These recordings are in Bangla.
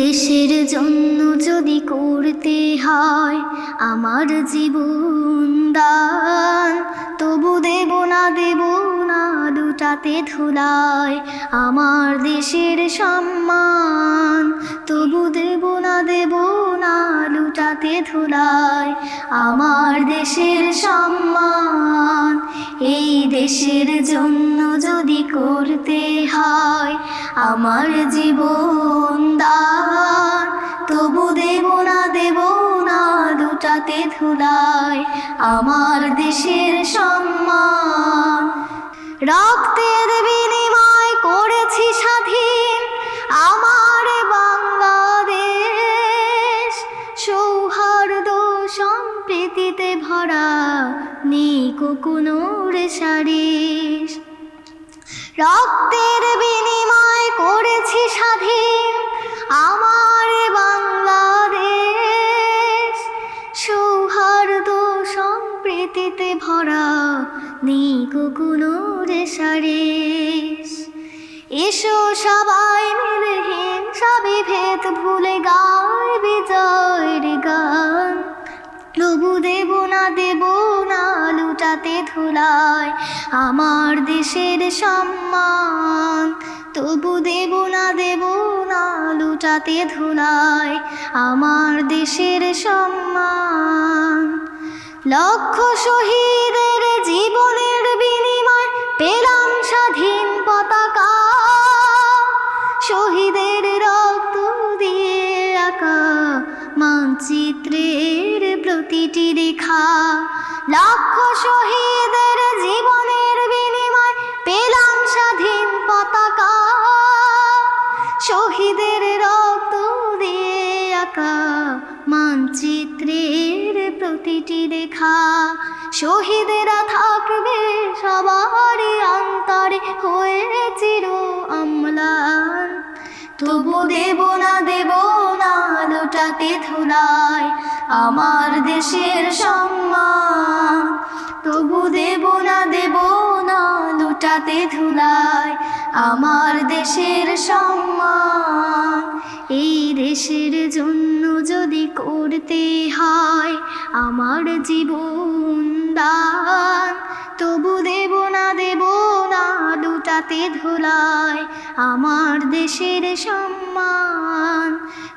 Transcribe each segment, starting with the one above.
দেশের জন্য যদি করতে হয় আমার জীবন দান, তবু দেব না লুটাতে ধুলায় আমার দেশের সম্মান। তবু দেব না লুটাতে ধুলায় আমার দেশের সম্মান। এই দেশের জন্য যদি করতে হয় আমার জীবন দান, তবু দেব না লুটাতে ধুলায় আমার দেশের সম্মান। রক্তের বিনিময় করেছি স্বাধীন আমার বাংলাদেশ, সৌহার্দ্য সম্প্রীতিতে ভরা নেই কোনো রেশারেশ। রক্তের বিনিময় করেছি স্বাধীন আমার বাংলাদেশ, সৌহার্দ্য সম্প্রীতিতে ভরা নেই কোনো রেশারেশ। এসো সবাই মিলে হিংসা বিভেদ ভুলে গাই বিজয়ের গান, তবু দেব না লুটাতে ধুলায় আমার দেশের সম্মান। তবু দেব না লুটাতে ধুলায় আমার দেশের সম্মান। লক্ষ শহীদের জীবনের বিনিময় পেলাম স্বাধীন পতাকা, শহীদের রক্ত দিয়ে আঁকা মানচিত্রের প্রতিটি রেখা। লক্ষ শহীদের জীবনের বিনিময় পেলাম স্বাধীন পতাকা, শহীদের রক্ত দিয়ে আঁকা মানচিত্রের প্রতিটি রেখা। শহীদেরা থাকবে সবারই অন্তরে হয়ে চির অম্লান। তবু দেব না লুটাতে ধুলায় আমার দেশের সম্মান। তবু দেব না লুটাতে ধুলায় আমার দেশের সম্মান। এই দেশের জন্য যদি করতে হয় আমার জীবন দান, তবু দেব না লুটাতে ধুলায় আমার দেশের সম্মান।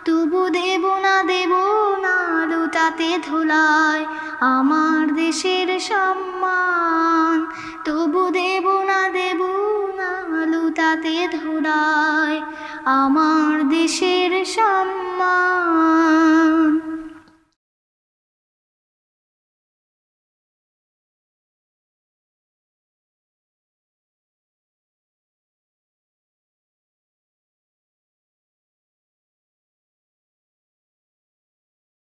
তবু দেব না লুটাতে ধুলায় আমার দেশের সম্মান। তবু দেব না লুটাতে ধুলায় আমার দেশের